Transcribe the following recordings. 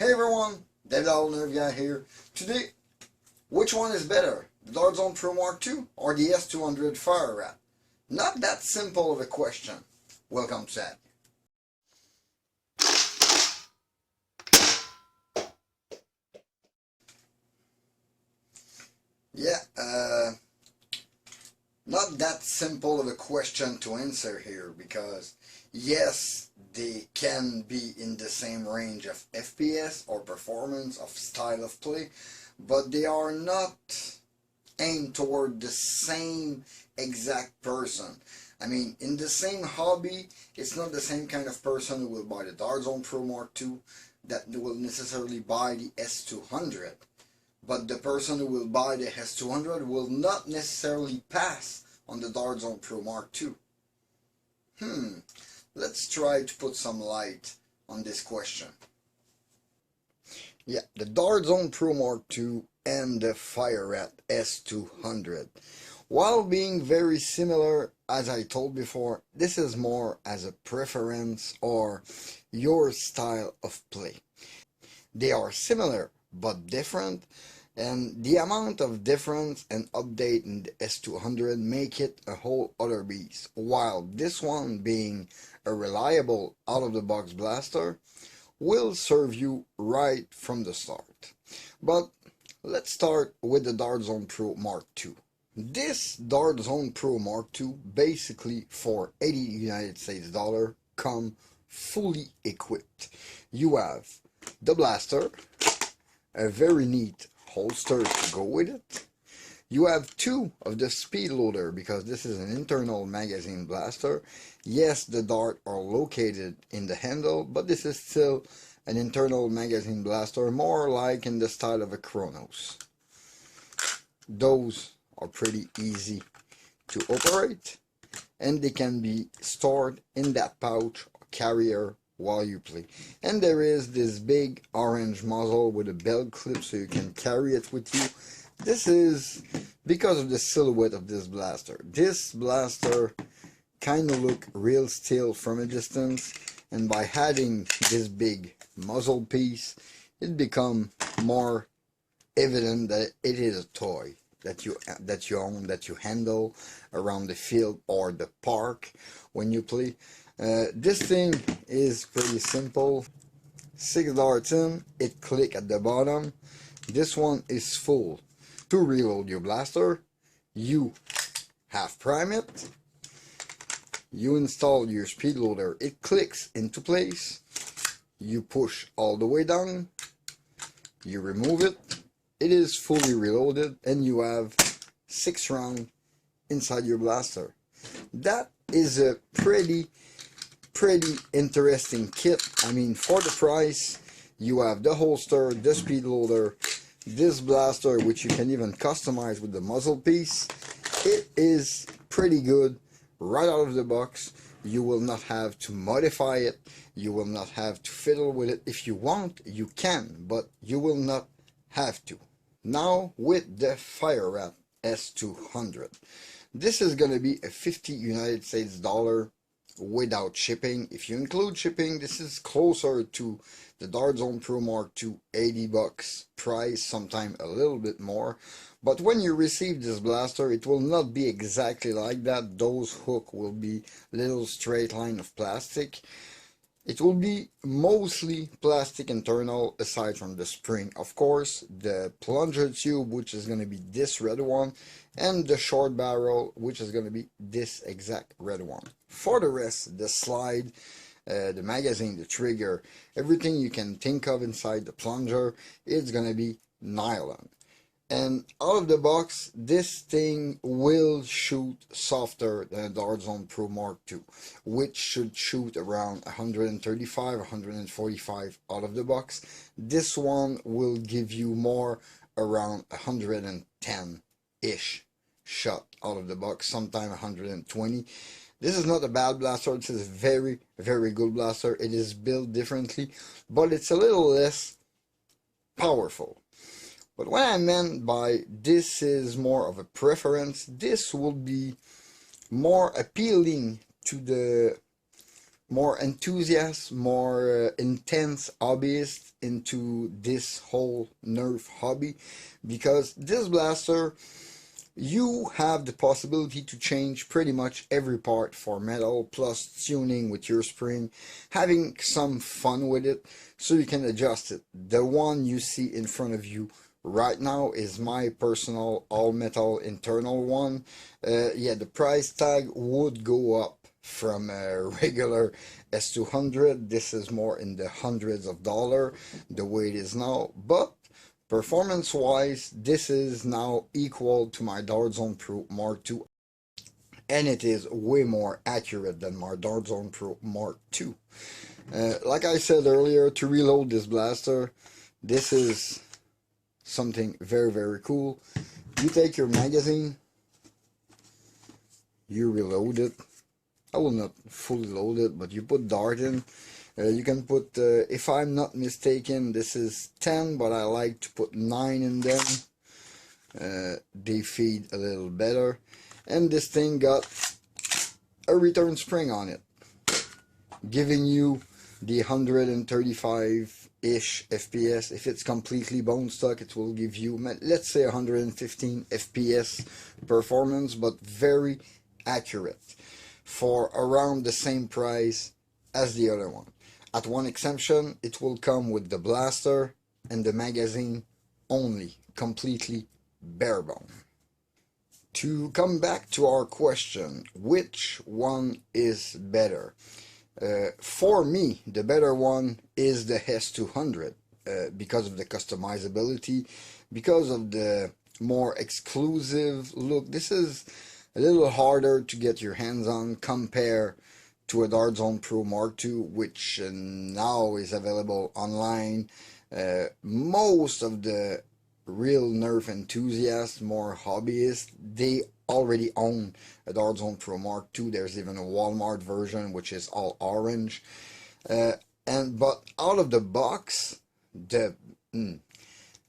Hey everyone, DZWQ here. Today, which one is better, the Dart Zone Pro Mark II or the S200 Fire Rat? Not that simple of a question. Welcome, Sad. Not that simple of a question to answer here because yes, they can be in the same range of FPS or performance of style of play, but they are not aimed toward the same exact person. I mean, in the same hobby, it's not the same kind of person who will buy the Dart Zone Pro Mark II that will necessarily buy the S200. But the person who will buy the S200 will not necessarily pass on the Dart Zone Pro Mark II. Let's try to put some light on this question. Yeah, the Dart Zone Pro Mark II and the Fire Rat S200. While being very similar, as I told before, this is more as a preference or your style of play. They are similar but different, and the amount of difference and update in the S200 make it a whole other beast, while this one, being a reliable out-of-the-box blaster, will serve you right from the start. But let's start with the Dart Zone Pro Mark II. This Dart Zone Pro Mark II, basically for 80 United States dollar, come fully equipped. You have the blaster, a very neat holster to go with it. You have two of the speed loader because this is an internal magazine blaster. Yes, the dart are located in the handle, but this is still an internal magazine blaster, more like in the style of a Chronos. Those are pretty easy to operate, and they can be stored in that pouch or carrier while you play. And there is this big orange muzzle with a belt clip so you can carry it with you. This is because of the silhouette of this blaster. This blaster kind of look real still from a distance, and by adding this big muzzle piece, it become more evident that it is a toy that you own, that you handle around the field or the park when you play. This thing is pretty simple. 6 darts in, it click at the bottom. This one is full. To reload your blaster, you half prime it, you install your speed loader, it clicks into place, you push all the way down, you remove it, it is fully reloaded, and you have 6 rounds inside your blaster. That is a pretty interesting kit. I mean, for the price, you have the holster, the speed loader, this blaster, which you can even customize with the muzzle piece. It is pretty good right out of the box. You will not have to modify it, you will not have to fiddle with it. If you want, you can, but you will not have to. Now with the Fire Rat S200. This is going to be a 50 United States dollar without shipping. If you include shipping, this is closer to the Dart Zone Pro Mark II, 80 bucks price, sometime a little bit more. But when you receive this blaster, it will not be exactly like that. Those hook will be little straight line of plastic. It will be mostly plastic internal, aside from the spring, of course, the plunger tube, which is going to be this red one, and the short barrel, which is going to be this exact red one. For the rest, the slide, the magazine, the trigger, everything you can think of inside the plunger, it's going to be nylon. And out of the box, this thing will shoot softer than a Dart Zone Pro Mark II, which should shoot around 135, 145 out of the box. This one will give you more around 110-ish shot out of the box, sometime 120. This is not a bad blaster. This is a very good blaster. It is built differently, but it's a little less powerful. But what I meant by this is more of a preference, this will be more appealing to the more enthusiasts, more intense hobbyists into this whole Nerf hobby, because this blaster, you have the possibility to change pretty much every part for metal, plus tuning with your spring, having some fun with it so you can adjust it. The one you see in front of you right now is my personal all metal internal one. Yeah, the price tag would go up from a regular S200. This is more in the hundreds of dollars the way it is now, but performance wise this is now equal to my Dart Zone Pro Mark II, and it is way more accurate than my Dart Zone Pro Mark II. Like I said earlier, to reload this blaster, this is something very cool. You take your magazine, you reload it. I will not fully load it, but you put dart in. You can put, if I'm not mistaken, this is 10, but I like to put 9 in them. They feed a little better. And this thing got a return spring on it, giving you the 135-ish FPS. If it's completely bone stock, it will give you, let's say, 115 FPS performance, but very accurate for around the same price as the other one. At one exception, it will come with the blaster and the magazine only, completely bare bone. To come back to our question, which one is better? For me, the better one is the S200 because of the customizability, because of the more exclusive look. This is a little harder to get your hands on compared to a Dart Zone Pro Mark II, which now is available online. Most of the real Nerf enthusiasts, more hobbyists, they already own a Dart Zone Pro Mark II. There's even a Walmart version which is all orange. But out of the box,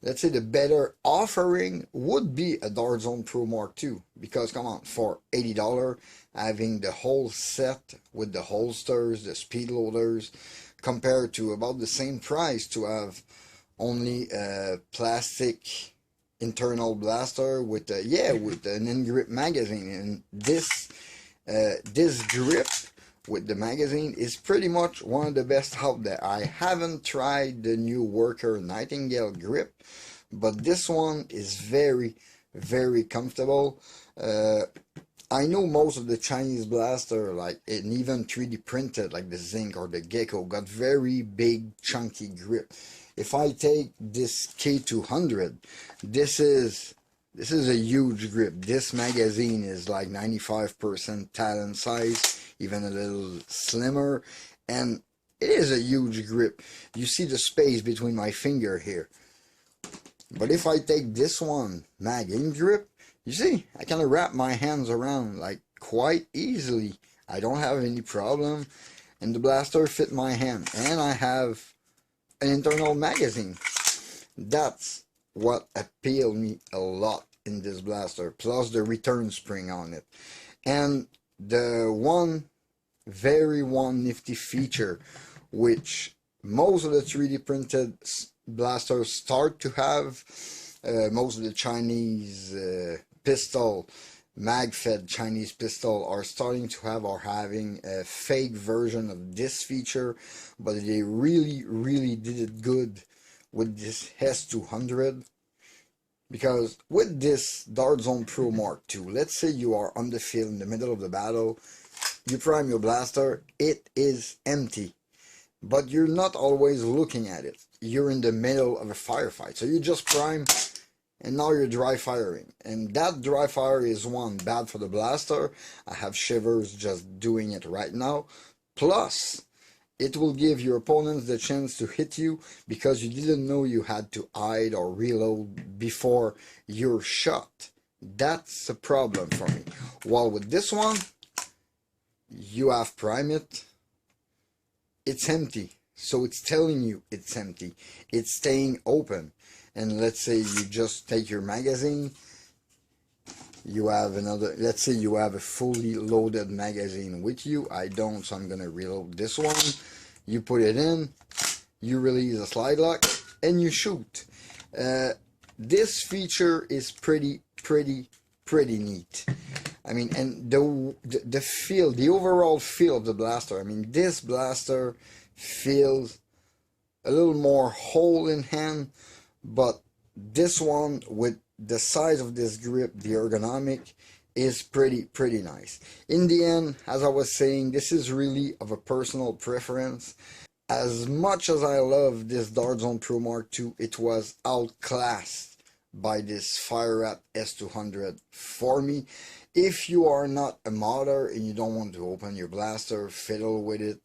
let's say the better offering would be a Dart Zone Pro Mark II, because come on, for $80, having the whole set with the holsters, the speed loaders, compared to about the same price to have only a plastic internal blaster with with an in-grip magazine. And this grip with the magazine is pretty much one of the best out there. I haven't tried the new Worker Nightingale grip, but this one is very comfortable. I know most of the Chinese blaster, like, and even 3D printed, like the Zinc or the Gecko, got very big chunky grip. If I take this K200, this is a huge grip. This magazine is like 95% Talon size, even a little slimmer, and it is a huge grip. You see the space between my finger here. But if I take this one, mag in grip, you see, I kind of wrap my hands around like quite easily. I don't have any problem, and the blaster fit my hand, and I have an internal magazine. That's what appealed me a lot in this blaster, plus the return spring on it. And the one nifty feature which most of the 3D printed blasters start to have, most of the Chinese pistol, mag-fed Chinese pistol are starting to have, or having a fake version of this feature, but they really did it good with this S200. Because with this Dart Zone Pro Mark II, let's say you are on the field in the middle of the battle, you prime your blaster, it is empty, but you're not always looking at it. You're in the middle of a firefight, so you just prime, and now you're dry firing. And that dry fire is, one, bad for the blaster. I have shivers just doing it right now. Plus, it will give your opponents the chance to hit you because you didn't know you had to hide or reload before your shot. That's a problem for me. While with this one, you have prime it. It's empty. So it's telling you it's empty. It's staying open. And let's say you just take your magazine, you have another, let's say you have a fully loaded magazine with you. I don't, so I'm gonna reload this one. You put it in, you release a slide lock, and you shoot. This feature is pretty neat. I mean, and the feel, the overall feel of the blaster, I mean, this blaster feels a little more whole in hand, but this one, with the size of this grip, the ergonomic, is pretty nice. In the end, as I was saying, this is really of a personal preference. As much as I love this Dart Zone Pro Mark II, it was outclassed by this Fire Rat S200 for me. If you are not a modder and you don't want to open your blaster, fiddle with it,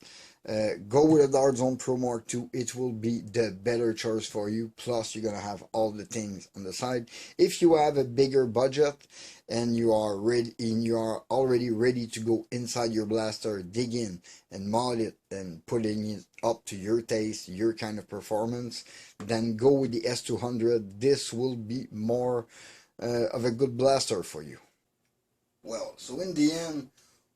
go with a Dart Zone Pro Mark II. It will be the better choice for you. Plus, you're gonna have all the things on the side. If you have a bigger budget and you are ready, and you are already ready to go inside your blaster, dig in and mod it and putting it up to your taste, your kind of performance, then go with the S200. This will be more of a good blaster for you. Well, so in the end,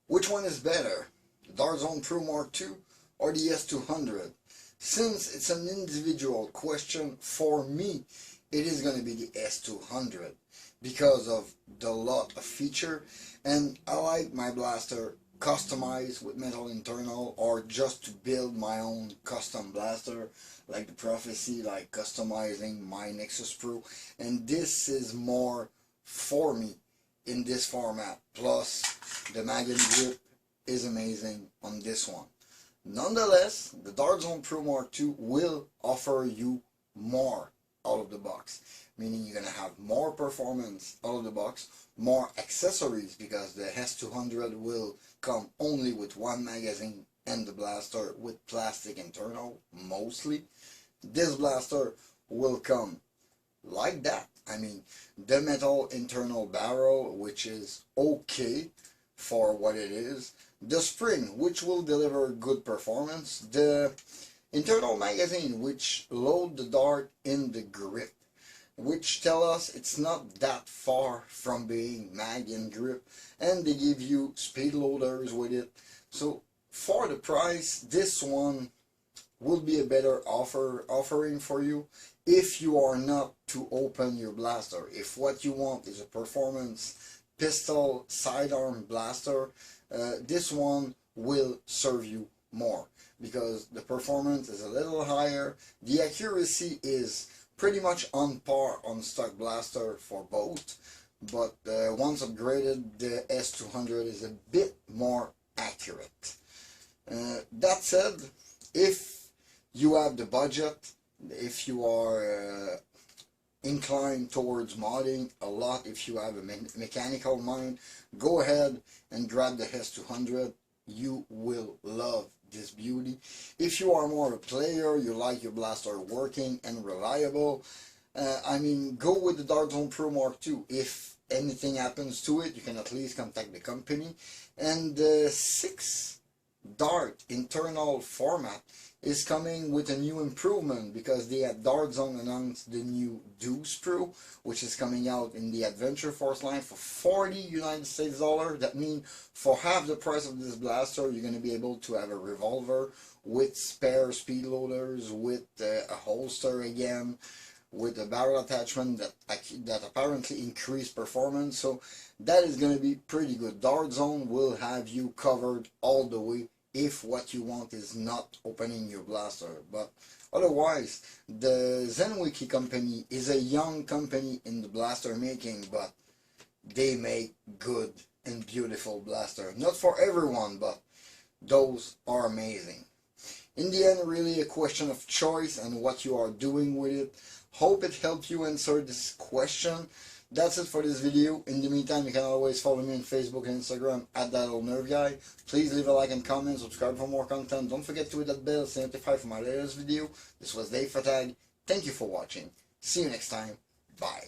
which one is better, the Dart Zone Pro Mark II or the S200? Since it's an individual question, for me, it is going to be the S200 because of the lot of feature, and I like my blaster customized with metal internal, or just to build my own custom blaster, like the Prophecy, like customizing my Nexus Pro, and this is more for me in this format. Plus, the mag and grip is amazing on this one. Nonetheless, the Dart Zone Pro Mark II will offer you more out of the box, meaning you're going to have more performance out of the box, more accessories, because the S200 will come only with one magazine and the blaster with plastic internal, mostly. This blaster will come like that. I mean, the metal internal barrel, which is okay for what it is, the spring, which will deliver good performance, the internal magazine, which load the dart in the grip, which tell us it's not that far from being mag and grip, and they give you speed loaders with it. So for the price, this one will be a better offering for you if you are not to open your blaster. If what you want is a performance pistol sidearm blaster, this one will serve you more, because the performance is a little higher. The accuracy is pretty much on par on stock blaster for both, but once upgraded, the S200 is a bit more accurate. That said, if you have the budget, if you are inclined towards modding a lot, if you have a mechanical mind, go ahead and grab the S200. You will love this beauty. If you are more of a player, you like your blaster working and reliable, I mean, go with the Dart Zone Pro Mark II. If anything happens to it, you can at least contact the company. And the 6 dart internal format is coming with a new improvement, because they had Dart Zone announced the new Deuce Pro, which is coming out in the Adventure Force line for $40 United States dollars. That means for half the price of this blaster, you're going to be able to have a revolver with spare speed loaders, with a holster again, with a barrel attachment that apparently increased performance. So that is going to be pretty good. Dart Zone will have you covered all the way if what you want is not opening your blaster. But otherwise, the Zhenweiqi company is a young company in the blaster making, but they make good and beautiful blaster. Not for everyone, but those are amazing. In the end, really a question of choice and what you are doing with it. Hope it helped you answer this question. That's it for this video. In the meantime, you can always follow me on Facebook and Instagram at @thatoldnerveguy. Please leave a like and comment, subscribe for more content. Don't forget to hit that bell, stay notified for my latest video. This was Dave Fatag. Thank you for watching. See you next time. Bye.